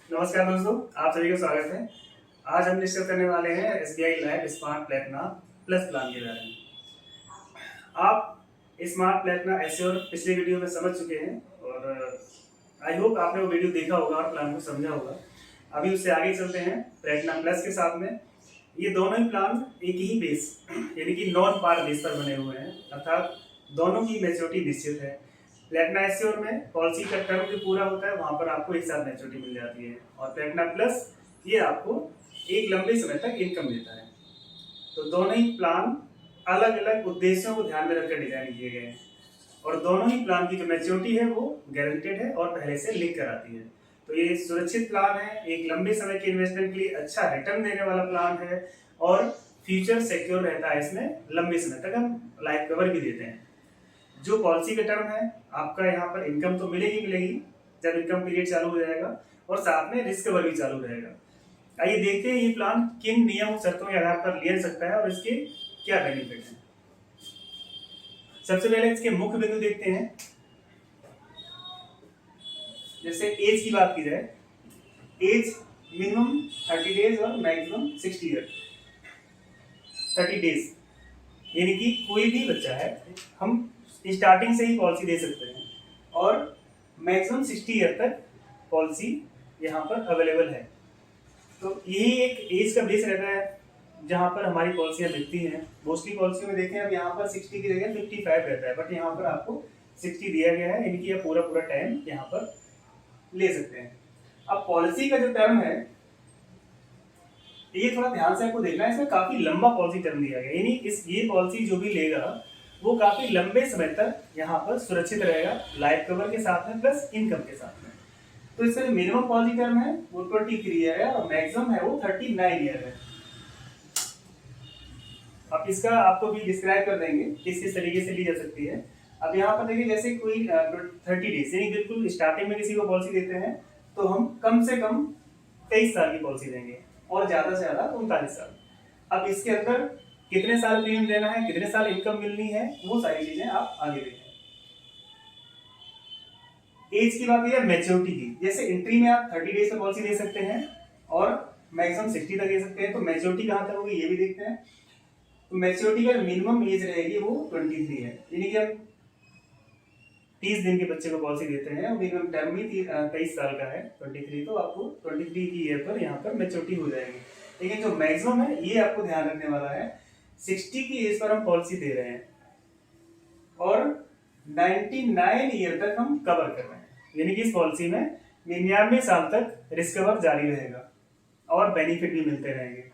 नमस्कार दोस्तों, आप सभी का स्वागत है। आज हम डिस्कस करने वाले हैं SBI life smart Platina plus plan के बारे में। आप स्मार्ट प्लेटिना ऐसे और पिछले वीडियो में समझ चुके हैं और आई होप आपने वो वीडियो देखा होगा और प्लान को समझा होगा। अभी उससे आगे चलते हैं प्लेटिना प्लस के साथ में। ये दोनों ही प्लान एक ही बेस यानी कि नॉन पार बेस पर बने हुए हैं, अर्थात दोनों की मैच्योरिटी निश्चित है। प्लेटिना एश्योर में पॉलिसी का टर्म जो पूरा होता है वहां पर आपको एक साथ मैच्योरिटी मिल जाती है, और प्लेटिना प्लस ये आपको एक लंबे समय तक इनकम देता है। तो दोनों ही प्लान अलग अलग उद्देश्यों को ध्यान में रखकर डिजाइन किए गए हैं, और दोनों ही प्लान की जो मैच्योरिटी है वो गारंटेड है और पहले से लिंक कराती है। तो ये सुरक्षित प्लान है, एक लंबे समय के इन्वेस्टमेंट के लिए अच्छा रिटर्न देने वाला प्लान है, और फ्यूचर सिक्योर रहता है इसमें। लंबे समय तक हम लाइफ कवर भी देते हैं। जो पॉलिसी का टर्म है आपका, यहाँ पर इनकम तो मिलेगी जब इनकम पीरियड चालू हो जाएगा, और साथ में रिस्क कवर भी चालू रहेगा। आइए देखते हैं ये प्लान किन नियम शर्तों के आधार पर लिया जा सकता है और इसके क्या बेनिफिट हैं। सबसे पहले इसके मुख्य बिंदु देखते हैं। जैसे एज की बात की जाए, एज मिनिमम 30 डेज और मैक्सिमम 60 ईयर। 30 डेज यानी कि कोई भी बच्चा है, हम स्टार्टिंग से ही पॉलिसी दे सकते हैं, और मैक्सिमम 60 ईयर तक पॉलिसी यहाँ पर अवेलेबल है। तो यही एक एज का बेस रहता है जहाँ पर हमारी पॉलिसियाँ बिकती हैं। मोस्टली पॉलिसियों में देखें, अब यहाँ पर 60 की जगह 55 रहता है, बट यहाँ पर आपको 60 दिया गया है, यानी कि यह पूरा टाइम यहाँ पर ले सकते हैं। अब पॉलिसी का जो टर्म है ये थोड़ा ध्यान से आपको देखना है, इसमें काफी लंबा पॉलिसी टर्म दिया गया, यानी ये पॉलिसी जो भी लेगा वो काफी लंबे समय तक यहाँ पर सुरक्षित रहेगा, लाइफ कवर के साथ में प्लस इनकम के साथ में। तो इसका जो मिनिमम पॉलिसी टर्म है वो 23 ईयर है, और मैक्सिमम है वो 39 ईयर है। अब इसका आपको भी डिस्क्राइब कर देंगे किस किस तरीके से ली जा सकती है। अब यहाँ पर देखिए, जैसे कोई 30 डेज यानी बिल्कुल स्टार्टिंग में किसी को पॉलिसी देते हैं तो हम कम से कम 23 साल की पॉलिसी देंगे, और ज्यादा से ज्यादा 39 साल। अब इसके अंदर कितने साल प्रीमियम देना है, कितने साल इनकम मिलनी है, वो सारी चीजें आप आगे देखें। एज की बात है मैच्योरिटी की, जैसे एंट्री में आप 30 डेज पे पॉलिसी दे सकते हैं और मैक्सिमम 60 तक दे सकते हैं। तो मैच्योरिटी कहां तक होगी ये भी देखते हैं। तो मैच्योरिटी का मिनिमम एज रहेगी वो 23 है, यानी कि हम 30 दिन के बच्चे को पॉलिसी देते हैं और मिनिमम टर्म भी 23 साल का है 23, तो आपको 23 की ईयर पर यहाँ पर मैच्योरिटी हो जाएगी। लेकिन जो मैक्सिमम है ये आपको ध्यान रखने वाला है, 60 की एज पर हम पॉलिसी दे रहे हैं और 99 ईयर तक हम कवर कर रहे हैं, यानी कि इस पॉलिसी में 99 साल तक रिस्क कवर जारी रहेगा और बेनिफिट भी मिलते रहेंगे।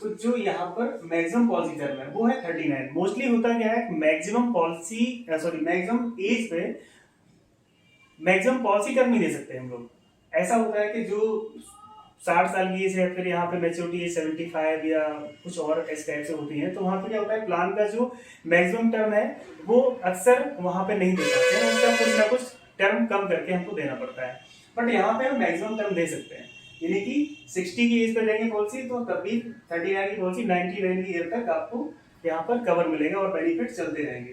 तो जो यहाँ पर मैक्सिमम पॉलिसी टर्म है वो है 39। मोस्टली होता क्या है, मैक्सिमम एज पे मैक्सिमम पॉलिसी टर्म ही दे सकते हैं हम लोग। ऐसा होता है कि जो 60 साल की एज है, फिर यहाँ पे मैच्योरिटी एज 75 या कुछ और इस टाइप से होती है, तो वहां पे क्या होता है, प्लान का जो मैक्सिमम टर्म है वो अक्सर वहां पे नहीं दे सकते हैं, उसका कुछ ना कुछ टर्म कम करके हमको देना पड़ता है। बट यहाँ पे हम मैक्सिमम टर्म दे सकते हैं, यानी कि 60 की एज पे लेंगे पॉलिसी तो तब भी 39 की पॉलिसी 99 की ईयर तक आपको यहाँ पर कवर मिलेगा और बेनिफिट चलते रहेंगे।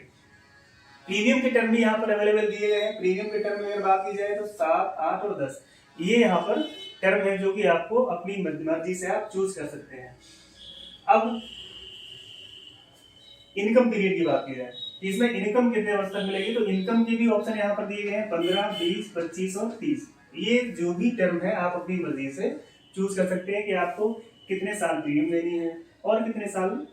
प्रीमियम के टर्म भी यहाँ पर अवेलेबल दिए गए हैं। प्रीमियम के टर्म में अगर बात की जाए तो 7, 8 और 10 ये यहाँ पर टर्म है जो कि आपको अपनी मर्जी से आप चूज कर सकते हैं। अब इनकम पीरियड की बात की जाए, इसमें इनकम कितने वर्ष तक मिलेगी, तो इनकम के भी ऑप्शन यहाँ पर दिए गए हैं 15, 20, 25 और 30। ये जो भी टर्म है आप अपनी मर्जी से चूज कर सकते हैं कि आपको कितने साल प्रीमियम लेनी है और कितने साल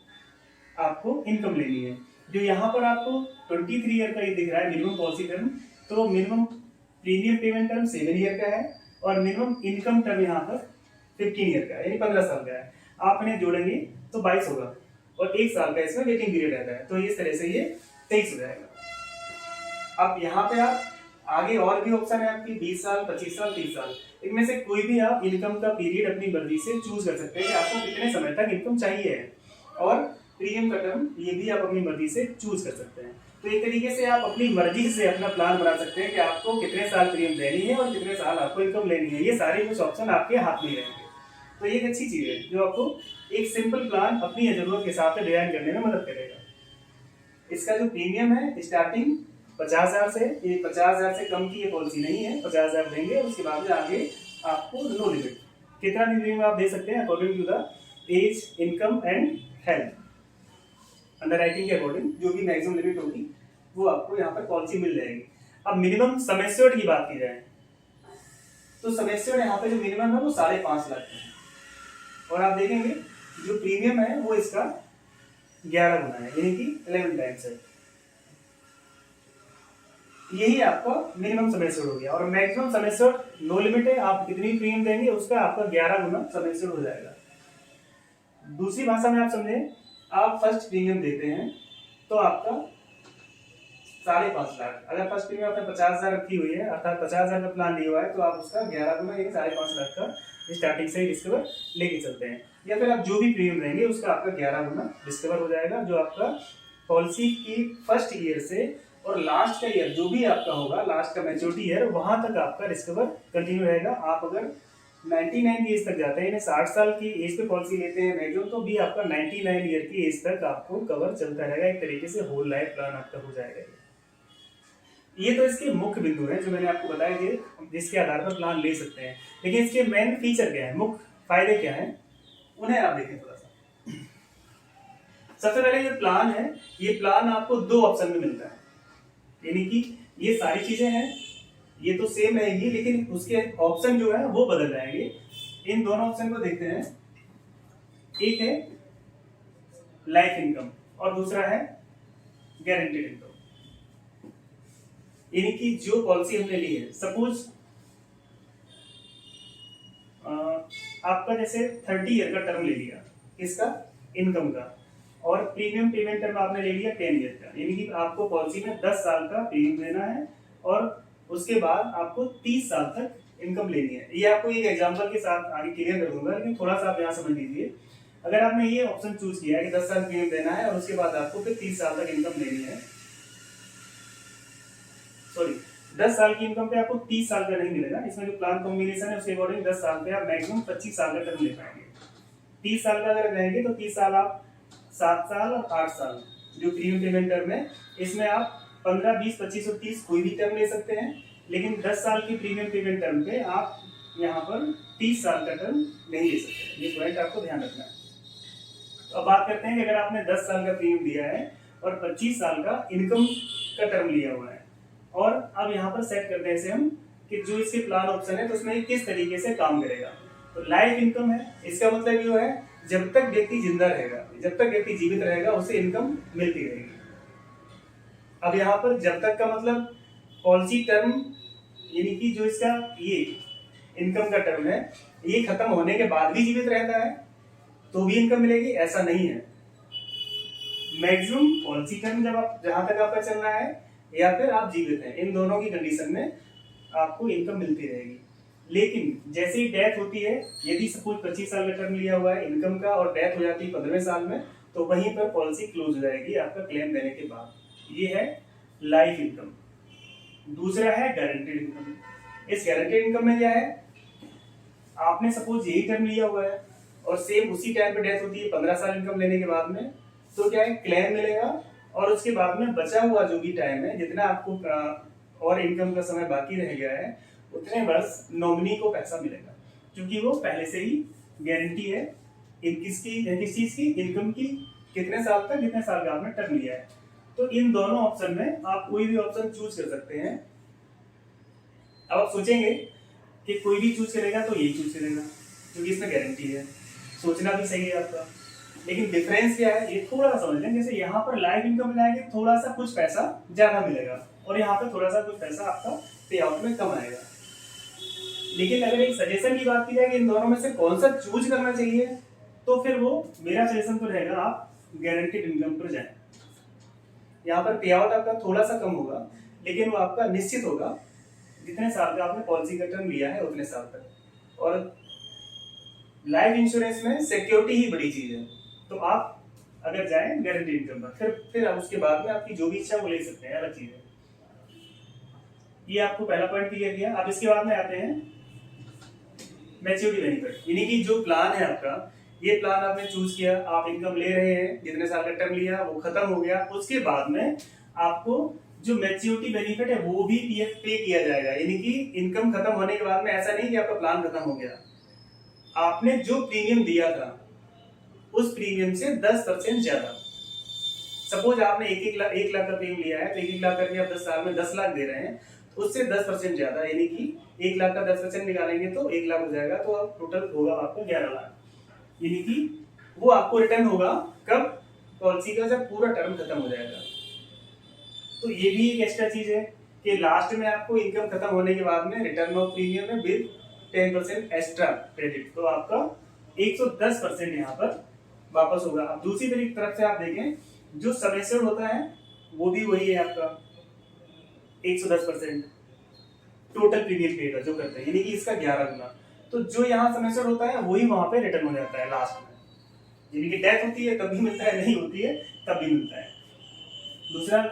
आपको इनकम लेनी है। जो यहाँ पर आपको 23 ईयर का ये दिख रहा है मिनिमम पॉलिसी टर्म, तो minimum premium payment term 7 year का है और मिनिमम इनकम टर्म यहाँ पर 15 ईयर का है, यानी 15 साल का है। आप इन्हें जोड़ेंगे तो 22 होगा और 1 साल का इसमें वेटिंग पीरियड रहता है, तो इस तरह से ये 23 हो जाएगा। अब यहाँ पे आप आगे और भी ऑप्शन है आपकी 20 साल, 25 साल, 30 साल, इनमें से कोई भी आप इनकम का पीरियड अपनी मर्जी से चूज कर सकते हैं कि आपको कितने समय तक इनकम चाहिए है, और प्रीमियम का टर्म ये भी आप अपनी मर्जी से चूज कर सकते हैं। तो एक तरीके से आप अपनी मर्जी से अपना प्लान बना सकते हैं कि आपको कितने साल प्रीमियम लेनी है और कितने साल आपको इनकम लेनी है। ये सारे कुछ ऑप्शन आपके हाथ में रहेंगे, तो ये एक अच्छी चीज है जो आपको एक सिंपल प्लान अपनी जरूरत के हिसाब से डिजाइन करने में मदद करेगा। इसका जो प्रीमियम है स्टार्टिंग 50,000 से, ये 50,000 से कम की ये पॉलिसी नहीं है, 50,000 देंगे उसके बाद में आगे आपको नो लिमिट, कितना भी प्रीमियम आप दे सकते हैं according to the age, income and health. Underwriting के अकॉर्डिंग जो भी मैक्सिमम लिमिट होगी वो आपको यहाँ पर पॉलिसी मिल जाएगी। अब मिनिमम सम एश्योर्ड की बात की जाए तो सम एश्योर्ड यहाँ पे जो मिनिमम है वो 5.5 लाख है, और आप देखेंगे जो प्रीमियम है वो इसका 11 गुना है, यानी कि 11 टाइम्स है। यही आपका मिनिमम सम एश्योर्ड हो गया, और maximum sum assured no limit है, आप कितनी प्रीमियम देंगे उसका आपका 11 गुना सम एश्योर्ड हो जाएगा। दूसरी भाषा में आप समझें, आप फर्स्ट प्रीमियम देते हैं तो आपका 5.5 लाख, अगर फर्स्ट प्रीमियम आपने 50,000 रखी हुई है, अर्थात 50,000 का प्लान लिया हुआ है, तो आप उसका 11 गुना यानी 5.5 लाख का स्टार्टिंग से ही डिस्कवर लेके चलते हैं। या फिर आप जो भी प्रीमियम देंगे उसका आपका 11 गुना डिस्कवर हो जाएगा, जो आपका पॉलिसी की फर्स्ट ईयर से और लास्ट का ईयर जो भी आपका होगा, लास्ट का मैच्योरिटी ईयर, वहां तक आपका डिस्कवर कंटिन्यू रहेगा। आप अगर 99 एज तक जाते हैं, यानी 60 साल की एज पे पॉलिसी लेते हैं मैक्सिमम, तो भी आपका 99 ईयर की एज तक आपको कवर चलता रहेगा, एक तरीके से होल लाइफ प्लान आपका हो जाएगा। ये तो इसके मुख्य बिंदु हैं जो मैंने आपको बताया कि जिसके आधार पर प्लान ले सकते हैं, लेकिन इसके मेन फीचर क्या है, मुख्य फायदे क्या हैं, उन्हें आप देखें थोड़ा सा। सबसे पहले ये प्लान है, ये प्लान आपको 2 ऑप्शन में मिलता है, यानी कि ये सारी चीजें हैं ये तो सेम रहेगी, लेकिन उसके ऑप्शन जो है वो बदल जाएंगे। इन दोनों ऑप्शन को देखते हैं, एक है लाइफ इनकम और दूसरा है गारंटीड इनकम। यानी कि जो पॉलिसी हमने ली है, सपोज आपका जैसे 30 ईयर का टर्म ले लिया, इसका इनकम का, और प्रीमियम पेमेंट टर्म आपने ले लिया 10 ईयर का, यानी कि आपको पॉलिसी में 10 साल का प्रीमियम देना है और उसके बाद आपको 30 साल तक इनकम लेनी है। ये आपको एक एग्जांपल के साथ आगे क्लियर कर दूंगा, लेकिन थोड़ा सा आप यहाँ समझ लीजिए। अगर आपने ये ऑप्शन चूज किया है कि 10 साल प्रीमियम देना है और उसके बाद आपको फिर 30 साल तक इनकम लेनी है, सॉरी 10 साल की इनकम पे आपको 30 साल का नहीं मिलेगा, इसमें जो प्लान कॉम्बिनेशन है उसके अकॉर्डिंग 10 साल पे आप मैक्सिमम 25 साल का टर्म ले पाएंगे। 30 साल का अगर रहेंगे तो 30 साल आप 7 साल और 8 साल जो प्रीमियम पेमेंट टर्म है, इसमें आप 15, 20, 25 और 30 कोई भी टर्म ले सकते हैं, लेकिन 10 साल की प्रीमियम पेमेंट टर्म पे आप यहाँ पर 30 साल का टर्म नहीं ले सकते। ये पॉइंट आपको ध्यान रखना है। तो अब बात करते हैं कि अगर आपने 10 साल का प्रीमियम दिया है और 25 साल का इनकम का टर्म लिया हुआ है, और अब यहाँ पर सेट करते हैं इसे हम कि जो इसके प्लान ऑप्शन है तो उसमें किस तरीके से काम करेगा। तो लाइफ इनकम है, इसका मतलब ये है जब तक व्यक्ति जिंदा रहेगा, जब तक व्यक्ति जीवित रहेगा उसे इनकम मिलती रहेगी। अब यहाँ पर जब तक का मतलब पॉलिसी टर्म, यानी कि जो इसका ये इनकम का टर्म है ये खत्म होने के बाद भी जीवित रहता है तो भी इनकम मिलेगी, ऐसा नहीं है। मैक्सिमम पॉलिसी टर्म जब आप जहां तक आपका चल रहा है या फिर आप जीवित हैं, इन दोनों की कंडीशन में आपको इनकम मिलती रहेगी। लेकिन जैसे ही डेथ होती है, यदि सपोज 25 साल का टर्म लिया हुआ है इनकम का और डेथ हो जाती है 15वें साल में, तो वहीं पर पॉलिसी क्लोज हो जाएगी आपका क्लेम देने के बाद। ये है लाइफ इनकम। दूसरा है गारंटीड इनकम। इस गारंटीड इनकम में क्या है, आपने सपोज यही टर्म लिया हुआ है और सेम उसी टाइम पे डेथ होती है 15 साल इनकम लेने के बाद में, तो क्या है क्लेम मिलेगा और उसके बाद में बचा हुआ जो भी टाइम है, जितना आपको और इनकम का समय बाकी रह गया है, उतने बस नॉमिनी को पैसा मिलेगा, क्योंकि वो पहले से ही गारंटी है किस चीज की, इनकम की, कितने साल तक, कितने साल का आपने टर्म लिया है। तो इन दोनों ऑप्शन में आप कोई भी ऑप्शन चूज कर सकते हैं। अब आप सोचेंगे कि कोई भी चूज करेगा तो यही चूज करेगा क्योंकि इसमें गारंटी है, सोचना भी सही है आपका, लेकिन डिफरेंस क्या है ये थोड़ा सा समझ लें। जैसे यहाँ पर लाइफ इनकम मिलाएंगे थोड़ा सा कुछ पैसा ज्यादा मिलेगा और यहाँ पे थोड़ा सा कुछ पैसा आपका पे आउट में कम आएगा। लेकिन अगर एक सजेशन की बात की जाए कि इन दोनों में से कौन सा चूज करना चाहिए, तो फिर वो मेरा सजेशन तो रहेगा आप गारंटीड इनकम पर जाएं। यहाँ पर पे आउट आपका थोड़ा सा कम होगा, लेकिन वो आपका निश्चित होगा, जितने साल का आपने पॉलिसी का टर्म लिया है उतने साल तक। और लाइफ इंश्योरेंस में सिक्योरिटी ही बड़ी चीज है, तो आप अगर जाएं गारंटी इनकम पर, फिर आप उसके बाद में आपकी जो भी इच्छा वो ले सकते हैं, अलग चीज है। ये आपको पहला पॉइंट क्लियर किया। अब इसके बाद में आते हैं मैच्योरिटी बेनिफिट, यानी कि जो प्लान है आपका, ये प्लान आपने चूज किया, आप इनकम ले रहे हैं, जितने साल का टर्म लिया वो खत्म हो गया, उसके बाद में आपको जो मैच्योरिटी बेनिफिट है वो भी पे किया जाएगा। यानी कि इनकम खत्म होने के बाद में ऐसा नहीं कि आपका प्लान खत्म हो गया, आपने जो प्रीमियम दिया था उस प्रीमियम से 10% ज्यादा। सपोज आपने एक लाख का प्रीमियम लिया है, तो 1 लाख करके आप 10 साल में 10 लाख दे रहे हैं, तो उससे 10% ज्यादा, यानी कि 1 लाख का 10% निकालेंगे तो 1 लाख हो जाएगा, तो अब टोटल होगा आपको 11 लाख। यानी कि वो आपको रिटर्न होगा कब? पॉलिसी का जब पूरा टर्म खत्म हो जाएगा। तो ये भी एक एक्स्ट्रा चीज है कि लास्ट में आपको इनकम खत्म होने के बाद में रिटर्न ऑफ प्रीमियम है विद 10% एक्स्ट्रा क्रेडिट, तो आपका 110% यहाँ पर वापस होगा। अब दूसरी तरफ से आप देखें, जो सम एश्योर्ड होता है वो भी वही है आपका 110% टोटल प्रीमियम पेड जो करते हैं, यानी कि इसका 11 गुना। तो जो यहाँ सम एश्योर्ड होता है वही वहां पे रिटर्न हो जाता है लास्ट में, यानी कि डेथ होती है तब भी मिलता है, नहीं होती है तब भी मिलता है। दूसरा,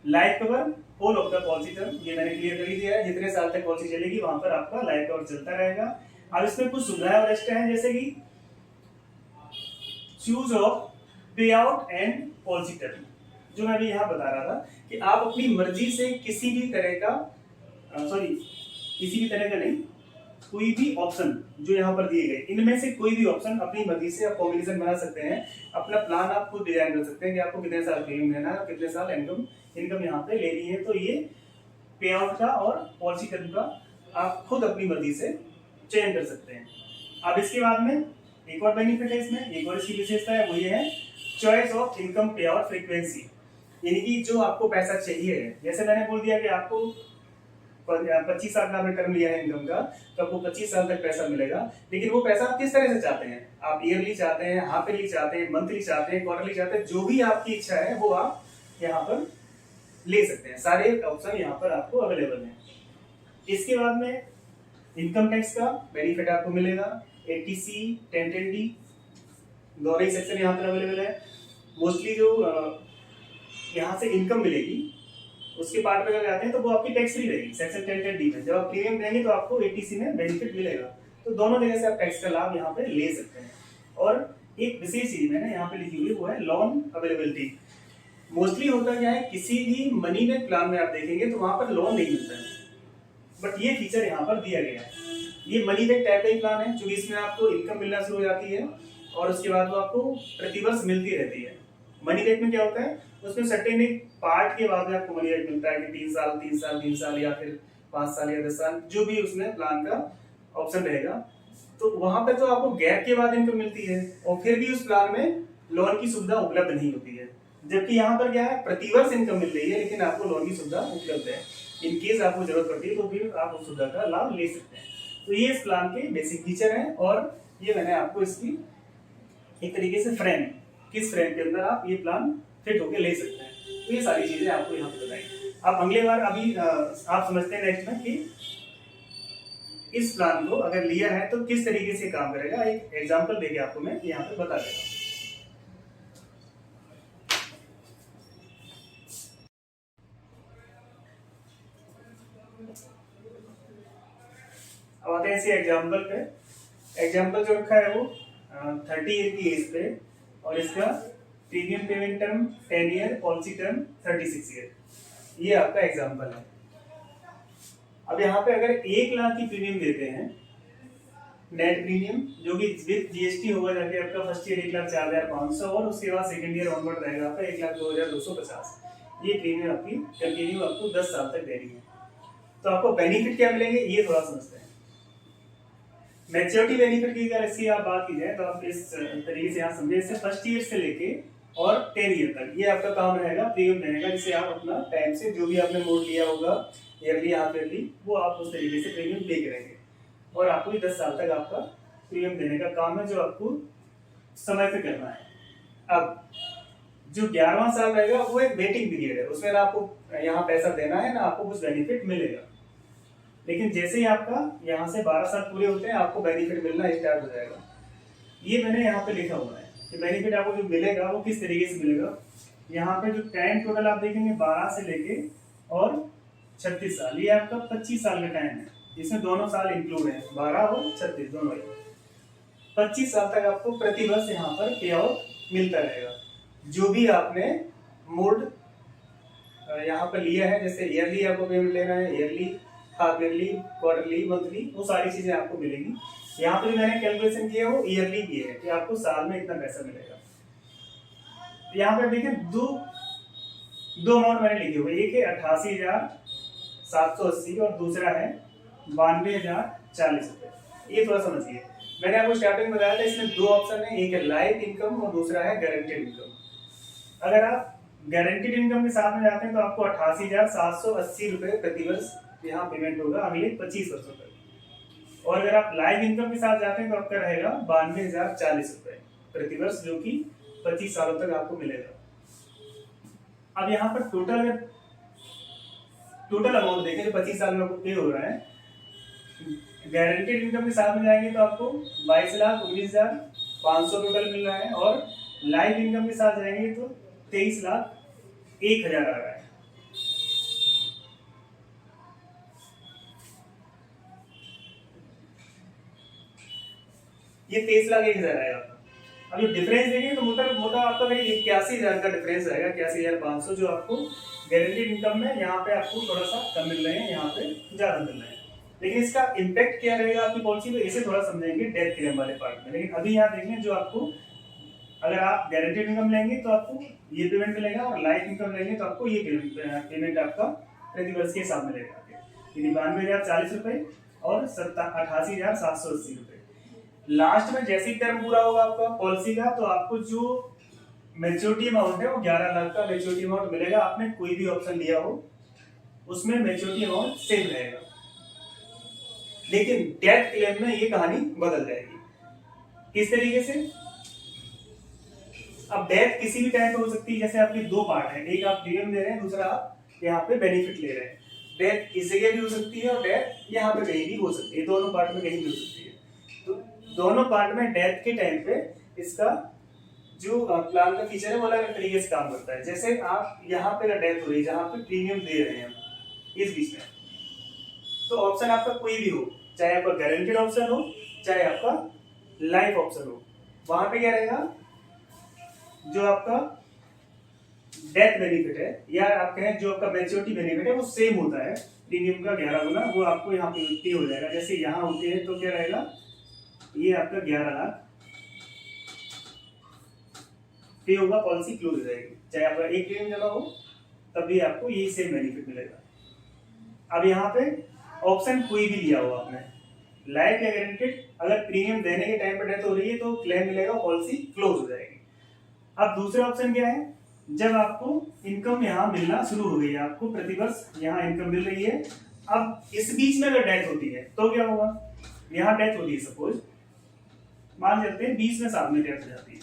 life cover whole of the policy term, ये मैंने क्लियर कर ही दिया है, जितने साल तक पॉलिसी चलेगी वहां पर आपका लाइफ कवर चलता रहेगा। अब इसमें कुछ सुविधाएं और एक्स्ट्रा हैं, जैसे कि चूज ऑफ पे आउट एंड पॉलिसी टर्म, जो मैं अभी यहाँ बता रहा था कि आप अपनी मर्जी से किसी भी तरह का किसी भी तरह का नहीं, कोई भी ऑप्शन जो यहाँ पर दिए गए, इनमें से कोई भी ऑप्शन अपनी मर्जी से आप कॉम्बिनेशन बना सकते हैं। अपना प्लान आप खुद डिजाइन कर सकते हैं कि आपको कितने साल प्रीमियम लेना है, कितने साल इनकम यहाँ पे लेनी है। तो ये पे आउट का और पॉलिसी टर्म का आप खुद अपनी मर्जी से चयन कर सकते हैं। अब इसके बाद में एक और बेनिफिट है इसमें, एक और इसकी विशेषता है, वो ये है चॉइस ऑफ इनकम पे आउट फ्रीक्वेंसी, यानी कि जो आपको पैसा चाहिए है। जैसे मैंने बोल दिया कि आपको 25 साल का आपने टर्म लिया है इनकम का, तो आपको 25 साल तक पैसा मिलेगा, लेकिन वो पैसा आप किस तरह से चाहते हैं? आप ईयरली चाहते हैं, हाफ ईयरली चाहते हैं, मंथली चाहते हैं, क्वार्टरली चाहते हैं, जो भी आपकी इच्छा है वो आप यहाँ पर ले सकते हैं। सारे ऑप्शन यहाँ पर आपको अवेलेबल हैं। इसके बाद में इनकम टैक्स का बेनिफिट आपको मिलेगा, 80C 1010D दोनों ही सेक्शन यहाँ पर अवेलेबल है। मोस्टली जो यहाँ से इनकम मिलेगी उसके पार्ट में अगर जाते हैं तो वो आपकी टैक्स फ्री रहेगी सेक्शन 1010D में। जब आप प्रीमियम देंगे तो आपको 80C में बेनिफिट मिलेगा, तो दोनों जगह से आप टैक्स का लाभ यहाँ पे ले सकते हैं। और एक विशेष चीज मैंने यहाँ पे लिखी हुई वो है लोन अवेलेबिलिटी। मोस्टली होता क्या है, किसी भी मनी बैक प्लान में आप देखेंगे तो वहां पर लोन नहीं मिलता है, बट ये फीचर यहाँ पर दिया गया है। ये मनी बैक टाइप का ही प्लान है, क्योंकि इसमें आपको इनकम मिलना शुरू हो जाती है और उसके बाद वो आपको प्रतिवर्ष मिलती रहती है। मनी बैक में क्या होता है, उसमें सर्टेन एक पार्ट के बाद में आपको मनी बैक मिलता है कि 3 साल या फिर 5 साल या 10 साल, जो भी उसमें प्लान का ऑप्शन रहेगा। तो वहां पर तो आपको गैप के बाद इनकम मिलती है और फिर भी उस प्लान में लोन की सुविधा उपलब्ध नहीं होती है, जबकि यहाँ पर क्या है, प्रतिवर्ष इनकम मिल रही है लेकिन आपको लोन की सुविधा उपलब्ध है। इन केस आपको जरूरत पड़ती है तो फिर आप उस सुविधा का लाभ ले सकते हैं। तो ये इस प्लान के बेसिक फीचर हैं, और ये मैंने आपको इसकी एक तरीके से फ्रेम, किस फ्रेम के अंदर आप ये प्लान फिट होके ले सकते हैं, तो ये सारी चीजें आपको यहाँ पे बताई। अब अगले बार अभी आप समझते हैं नेक्स्ट में कि इस प्लान को अगर लिया है तो किस तरीके से काम करेगा। एक एग्जांपल देके आपको मैं यहाँ पे बता देता हूँ। अब आते हैं इसी एग्जांपल पे। एग्जांपल जो रखा है वो 30 ईयर की एज पे, और इसका premium payment term 10 year, policy term 36 year, ये आपका एग्जांपल है। अब यहाँ पे अगर 1 लाख की प्रीमियम देते हैं, नेट प्रीमियम जो कि विद जीएसटी होगा जाके आपका फर्स्ट ईयर 1,04,500 और उसके बाद सेकंड ईयर ऑनवर्ड रहेगा आपका 1,02,250। ये प्रीमियम आपकी कंटिन्यू आपको 10 साल तक देनी है। तो आपको बेनिफिट क्या मिलेंगे ये थोड़ा समझते हैं। मैच्योरिटी बेनिफिट की अगर इसकी आप बात की जाए तो आप इस तरीके से यहाँ समझे, इससे फर्स्ट ईयर से लेके और 10 ईयर तक ये आपका काम रहेगा प्रीमियम देने का, जिससे आप अपना टाइम से जो भी आपने मोड लिया होगा ईयरली हाफ ईयरली, वो आप उस तरीके से प्रीमियम पे करेंगे और आपको 10 साल तक आपका प्रीमियम देने का काम है जो आपको समय पे करना है। अब जो 11वां साल रहेगा वो एक वेटिंग पीरियड है, उसमें ना आपको यहाँ पैसा देना है ना आपको कुछ बेनिफिट मिलेगा, लेकिन जैसे ही आपका यहाँ से 12 साल पूरे होते हैं आपको बेनिफिट मिलना स्टार्ट हो जाएगा। ये मैंने यहाँ पे लिखा हुआ है कि बेनिफिट आपको जो मिलेगा वो किस तरीके से मिलेगा। यहाँ पे जो टाइम टोटल आप देखेंगे 12 से लेके और 36 साल, ये आपका 25 साल का टाइम है, इसमें दोनों साल इंक्लूड है, 12 और 36 दोनों ही। 25 साल तक आपको प्रति वर्ष यहाँ पर पे आउट मिलता रहेगा, जो भी आपने मोड यहाँ पर लिया है, जैसे ईयरली आपको पेमेंट लेना है, yearly, half yearly, quarterly, monthly, वो सारी चीजें आपको मिलेंगी। यहाँ पर मैंने कैलकुलेशन किया है वो ईयरली की है कि आपको साल में इतना पैसा मिलेगा। यहाँ पर देखिए दो अमाउंट मैंने लिखे हुए, एक है 88,780 और दूसरा है 92,040 रुपए। ये थोड़ा समझिए, मैंने आपको स्टार्टिंग में बताया था इसमें दो ऑप्शन है, एक है लाइफ इनकम और दूसरा है गारंटेड इनकम। अगर आप गारंटेड इनकम के साथ में जाते हैं तो आपको 88,780 रुपए प्रति वर्ष यहाँ पेमेंट होगा अगले 25 वर्षों तक। और अगर आप लाइफ इनकम के साथ जाते हैं तो आपका रहेगा 92,040 रुपए प्रति वर्ष, जो कि 25 सालों तक आपको मिलेगा। अब यहाँ पर टोटल अमाउंट देखें जो 25 साल में आपको पे हो रहा है, गारंटेड इनकम के साथ में जाएंगे तो आपको 22,19,500 टोटल मिल रहा है, और लाइफ इनकम के साथ जाएंगे तो 23,01,000 आ रहा है। ये 23,01,000 आएगा आपका। अब ये डिफरेंस देखेंगे तो मोटा आपका कहीं 81,000 का डिफरेंस आएगा, 81,500, जो आपको गारंटेड इनकम में यहाँ पे आपको थोड़ा सा कम मिल रहे हैं, यहाँ पे ज्यादा मिल रहे हैं। लेकिन इसका इम्पैक्ट क्या रहेगा आपकी पॉलिसी पे, इसे थोड़ा समझेंगे डेथ क्लेम वाले पार्ट में। लेकिन अभी यहाँ देखें, जो आपको अगर आप गारंटेड इनकम लेंगे तो आपको ये पेमेंट मिलेगा, और लाइफ इनकम लेंगे तो आपको ये पेमेंट आपका प्रति वर्ष के हिसाब में मिलेगा, यानी 92,040 रुपए और 88,780 रुपए। लास्ट में जैसे ही टर्म पूरा होगा आपका पॉलिसी का, तो आपको जो मैच्योरिटी अमाउंट है वो 11 लाख का मैच्योरिटी अमाउंट मिलेगा। आपने कोई भी ऑप्शन लिया हो उसमें मैच्योरिटी अमाउंट सेम रहेगा, लेकिन डेथ क्लेम में ये कहानी बदल जाएगी। किस तरीके से? अब डेथ किसी भी टाइम पे हो सकती है, जैसे आपके दो पार्ट है, एक आप प्रीमियम दे रहे हैं, दूसरा आप यहाँ पे बेनिफिट ले रहे हैं। डेथ इस जगह भी हो सकती है और डेथ यहाँ पे कहीं भी हो सकती है, दोनों पार्ट में कहीं भी हो सकती है। तो दोनों पार्ट में डेथ के टाइम पे इसका जो प्लान का फीचर है वो अलग तरीके से काम करता है। जैसे आप यहाँ पे डेथ हो रही है, जहाँ पे प्रीमियम दे रहे हैं इस बीच में, तो ऑप्शन आपका कोई भी हो, चाहे आपका गारंटेड ऑप्शन हो चाहे आपका लाइफ ऑप्शन हो, वहां पे क्या रहेगा, जो आपका डेथ बेनिफिट है या आप कहें जो आपका मैच्योरिटी बेनिफिट है वो सेम होता है, प्रीमियम का 11 गुना वो आपको यहाँ पे पे हो जाएगा। जैसे यहाँ होते हैं तो क्या रहेगा, ये आपका 11 लाख पे होगा, पॉलिसी क्लोज हो जाएगी। चाहे आपका एक प्रीमियम जमा हो तब भी आपको यही सेम बेनिफिट मिलेगा। अब यहाँ पे ऑप्शन कोई भी लिया हो आपने, लाइफ या गारंटेड, अगर प्रीमियम देने के टाइम पर डेथ हो रही है तो क्लेम मिलेगा, पॉलिसी क्लोज हो जाएगी। अब दूसरा ऑप्शन क्या है, जब आपको इनकम यहाँ मिलना शुरू हो गई है, आपको प्रतिवर्ष यहाँ इनकम मिल रही है, अब इस बीच में अगर डेथ होती है तो क्या होगा, यहाँ डेथ होती है, सपोज मान लेते हैं 20 में साल में डेथ हो जाती है,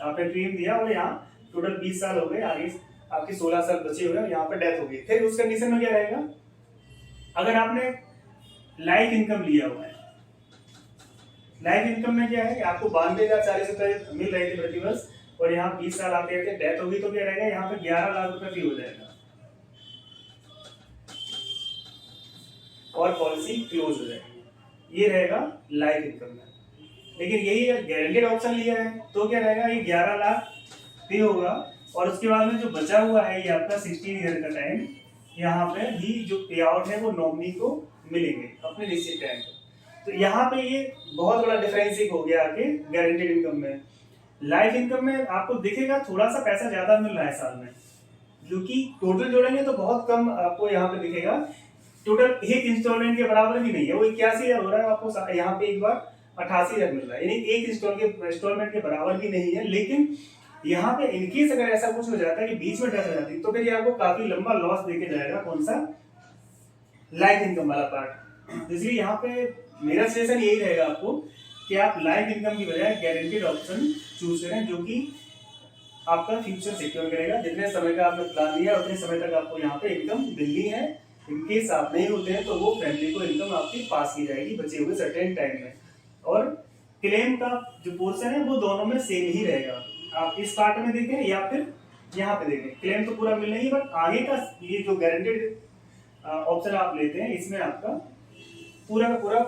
आपने प्रीमियम दिया और यहाँ टोटल 20 साल हो गए, आगे आपके 16 साल बचे हुए, यहाँ पर डेथ हो गई। फिर उस कंडीशन में क्या रहेगा, अगर आपने लाइफ इनकम लिया हुआ है, लाइफ इनकम में क्या है कि आपको 92,040 रुपए मिल रहे थे प्रति वर्ष, और यहाँ 20 साल आते हैं डेथ होगी तो क्या रहेगा, यहाँ पे 11 लाख रुपए फी हो जाएगा और पॉलिसी क्लोज हो जाएगी। ये रहेगा लाइफ इनकम में। लेकिन यही गारंटेड ऑप्शन लिया है तो क्या रहेगा, ये 11 लाख पे होगा, और उसके बाद में जो बचा हुआ है ये आपका 16 ईयर का टाइम, यहाँ पे भी जो पे आउट है वो नॉमिनी को मिलेंगे अपने निश्चित टाइम पे। तो यहाँ पे ये बहुत बड़ा डिफरेंस हो गया आगे गारंटेड इनकम में। लाइफ इनकम में आपको दिखेगा थोड़ा सा पैसा ज्यादा मिल रहा है साल में, जो कि टोटल जोड़ेंगे तो बहुत कम आपको यहाँ पे दिखेगा, टोटल एक इंस्टॉलमेंट के बराबर भी नहीं है, वो 81,000 हो रहा है आपको यहाँ पे एक बार 88,000 मिल रहा है, यानी एक इंस्टॉलमेंट के बराबर भी नहीं है। लेकिन यहाँ पे इनकेस अगर ऐसा कुछ हो जाता है कि बीच में डेथ हो जाती है तो फिर ये आपको काफी लंबा लॉस देके जाएगा, कौन सा, लाइफ इनकम वाला पार्ट। इसलिए यहाँ पे मेरा सजेशन यही रहेगा आपको कि आप लाइफ इनकम की बजाय गारंटेड ऑप्शन चूज करें, जो कि आपका फ्यूचर सिक्योर करेगा। जितने समय का आपने प्लान लिया उतने समय तक आपको यहाँ पे इनकम मिलनी है। इनकेस आप नहीं होते हैं तो वो फैमिली को इनकम आपकी पास की जाएगी बचे हुए सर्टेन टाइम में, और क्लेम का जो पोर्शन है वो दोनों में सेम ही रहेगा। आप इस पार्ट में देखें या फिर यहाँ पे देखें, क्लेम तो पूरा मिलना ही, बट आगे का ये जो गारंटेड ऑप्शन आप लेते हैं इसमें आपका पूरा का पूरा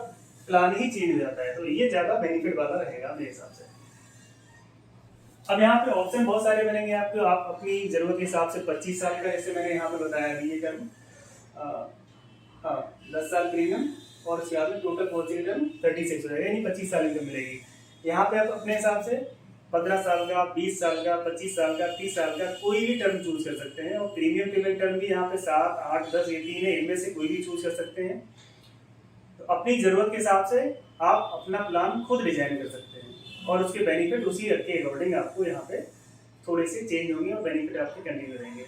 प्लान ही चेंज हो जाता है, तो ये ज्यादा बेनिफिट वाला रहेगा मेरे हिसाब से। अब यहाँ पे ऑप्शन बहुत सारे बनेंगे आपको, आप अपनी जरूरत के हिसाब से 25 साल का, जैसे मैंने यहाँ पे बताया अभी ये टर्म, हाँ 10 साल प्रीमियम और उसके बाद में टोटल पॉलिसी टर्म 36 हो जाएगा, यानी 25 साल इनकम मिलेगी। यहाँ पे आप अपने हिसाब से 15 साल का, 20 साल का, 25 साल का, 30 साल का कोई भी टर्म चूज कर सकते हैं। और प्रीमियम पेमेंट टर्म भी यहाँ पे 7, 8, 10 ये 3 है, इनमें से कोई भी चूज कर सकते हैं। तो अपनी जरूरत के हिसाब से आप अपना प्लान खुद डिजाइन कर सकते हैं और उसके बेनिफिट उसी के अकॉर्डिंग आपको यहाँ पे थोड़े से चेंज होंगे और बेनिफिट आपके कंटिन्यू रहेंगे।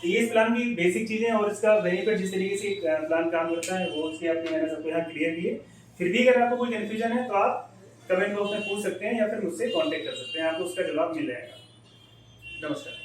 तो ये इस प्लान की बेसिक चीजें और इसका बेनिफिट जिस तरीके से प्लान काम करता है वो उसकी आपने मैंने सबको यहाँ क्लियर किए। फिर भी अगर आपको कोई कन्फ्यूजन है तो आप कमेंट बॉक्स में पूछ सकते हैं या फिर मुझसे कांटेक्ट कर सकते हैं, आपको उसका जवाब मिल जाएगा। नमस्कार।